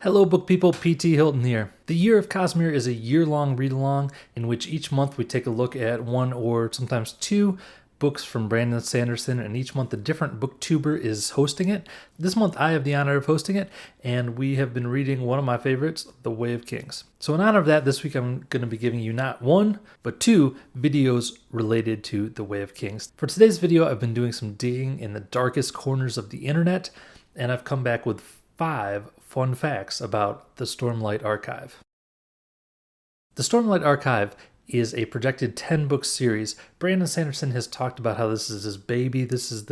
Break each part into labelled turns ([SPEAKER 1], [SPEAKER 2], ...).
[SPEAKER 1] Hello book people, P.T. Hilton here. The Year of Cosmere is a year-long read-along in which each month we take a look at one or sometimes two books from Brandon Sanderson, and each month a different booktuber is hosting it. This month I have the honor of hosting it, and we have been reading one of my favorites, The Way of Kings. So in honor of that, this week I'm going to be giving you not one, but two videos related to The Way of Kings. For today's video, I've been doing some digging in the darkest corners of the internet, and I've come back with 5 fun facts about the Stormlight Archive. The Stormlight Archive is a projected 10-book series. Brandon Sanderson has talked about how this is his baby. This is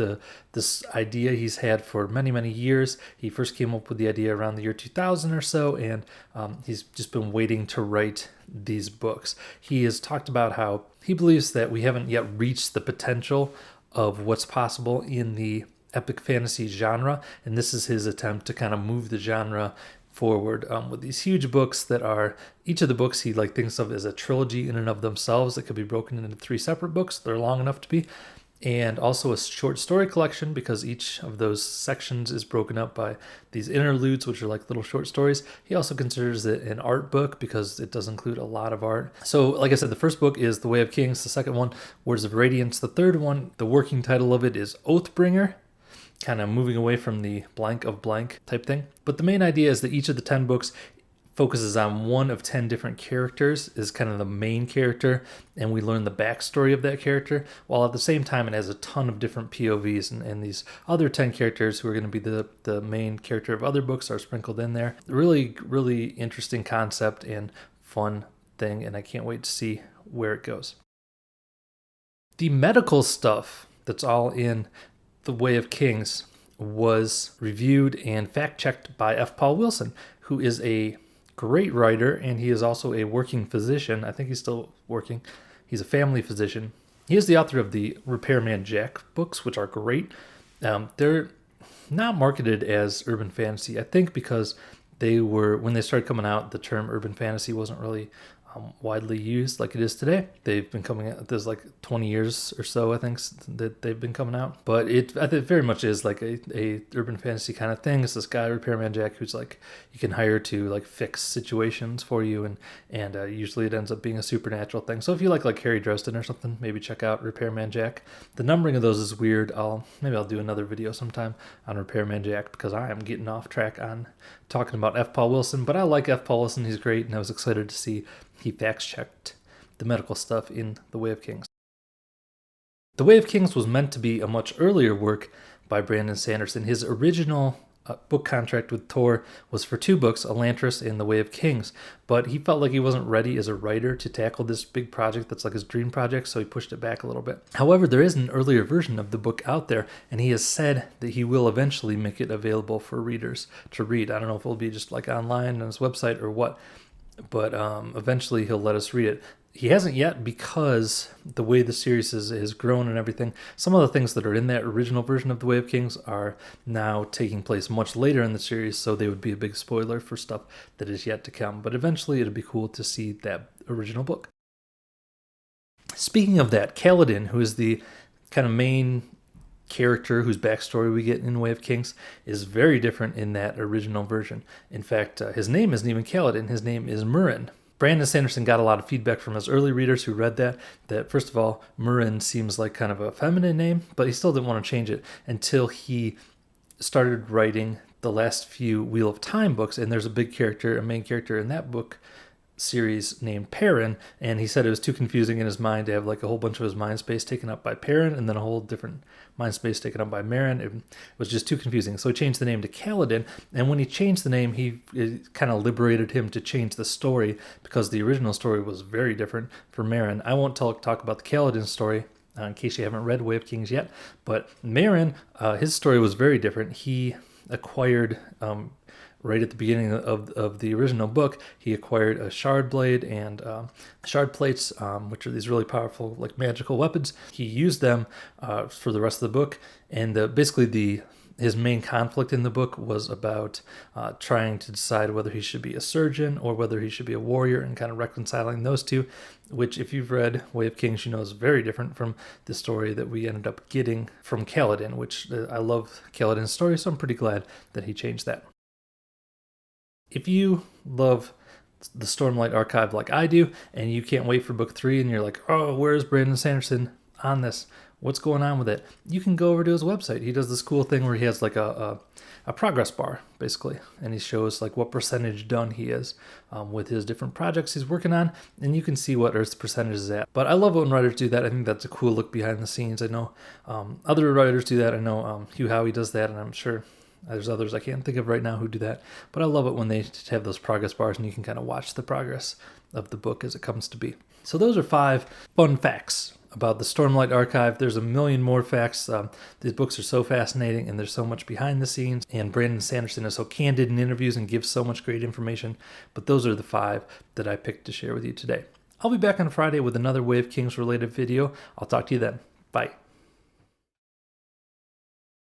[SPEAKER 1] this idea he's had for many, many years. He first came up with the idea around the year 2000 or so, and he's just been waiting to write these books. He has talked about how he believes that we haven't yet reached the potential of what's possible in the epic fantasy genre, and this is his attempt to kind of move the genre forward with these huge books that are, each of the books he thinks of as a trilogy in and of themselves that could be broken into 3 separate books. They're long enough to be, and also a short story collection, because each of those sections is broken up by these interludes, which are like little short stories. He also considers it an art book because it does include a lot of art. So like I said, the first book is The Way of Kings, the second one Words of Radiance, the third one, the working title of it is Oathbringer, kind of moving away from the blank of blank type thing. But the main idea is that each of the 10 books focuses on one of 10 different characters, is kind of the main character, and we learn the backstory of that character, while at the same time it has a ton of different POVs, and these other 10 characters who are going to be the main character of other books are sprinkled in there. Really, really interesting concept and fun thing, and I can't wait to see where it goes. The medical stuff that's all in The Way of Kings was reviewed and fact-checked by F. Paul Wilson, who is a great writer, and he is also a working physician. I think he's still working. He's a family physician. He is the author of the Repairman Jack books, which are great. They're not marketed as urban fantasy, I think, because they were, when they started coming out, the term urban fantasy wasn't really widely used like it is today. They've been coming out, there's 20 years or so, I think, that they've been coming out. But I think it very much is like a urban fantasy kind of thing. It's this guy, Repairman Jack, who's you can hire to fix situations for you, and usually it ends up being a supernatural thing. So if you like Harry Dresden or something, maybe check out Repairman Jack. The numbering of those is weird. Maybe I'll do another video sometime on Repairman Jack, because I am getting off track on talking about F. Paul Wilson. But I like F. Paul Wilson. He's great, and I was excited to see he fact-checked the medical stuff in The Way of Kings. The Way of Kings was meant to be a much earlier work by Brandon Sanderson. His original book contract with Tor was for 2 books, Elantris and The Way of Kings, but he felt like he wasn't ready as a writer to tackle this big project that's his dream project, so he pushed it back a little bit. However, there is an earlier version of the book out there, and he has said that he will eventually make it available for readers to read. I don't know if it'll be just online on his website or what, but eventually he'll let us read it. He hasn't yet, because the way the series has grown and everything, some of the things that are in that original version of The Way of Kings are now taking place much later in the series, so they would be a big spoiler for stuff that is yet to come. But eventually it'll be cool to see that original book. Speaking of that, Kaladin, who is the kind of main character whose backstory we get in The Way of Kings, is very different in that original version. In fact, his name isn't even Kaladin, his name is Murin. Brandon Sanderson got a lot of feedback from his early readers who read that first of all, Murin seems like kind of a feminine name, but he still didn't want to change it until he started writing the last few Wheel of Time books, and there's a main character in that book series named Perrin, and he said it was too confusing in his mind to have a whole bunch of his mind space taken up by Perrin and then a whole different mind space taken up by Merrin. It was just too confusing, so he changed the name to Kaladin, and when he changed the name, it kind of liberated him to change the story, because the original story was very different for Merrin. I won't talk about the Kaladin story in case you haven't read Way of Kings yet, but Merrin, his story was very different. He acquired right at the beginning of the original book, he acquired a shard blade and shard plates, which are these really powerful magical weapons. He used them for the rest of the book, and his main conflict in the book was about trying to decide whether he should be a surgeon or whether he should be a warrior, and kind of reconciling those two, which, if you've read Way of Kings, you know is very different from the story that we ended up getting from Kaladin, which I love Kaladin's story, so I'm pretty glad that he changed that. If you love the Stormlight Archive like I do, and you can't wait for book 3, and you're like, oh, where's Brandon Sanderson on this? What's going on with it? You can go over to his website. He does this cool thing where he has like a progress bar, basically, and he shows like what percentage done he is with his different projects he's working on, and you can see what his percentage is at. But I love when writers do that. I think that's a cool look behind the scenes. I know other writers do that. I know Hugh Howey does that, and I'm sure there's others I can't think of right now who do that. But I love it when they have those progress bars and you can kind of watch the progress of the book as it comes to be. So those are 5 fun facts about the Stormlight Archive. There's a million more facts. These books are so fascinating and there's so much behind the scenes. And Brandon Sanderson is so candid in interviews and gives so much great information. But those are the 5 that I picked to share with you today. I'll be back on Friday with another Way of Kings related video. I'll talk to you then. Bye.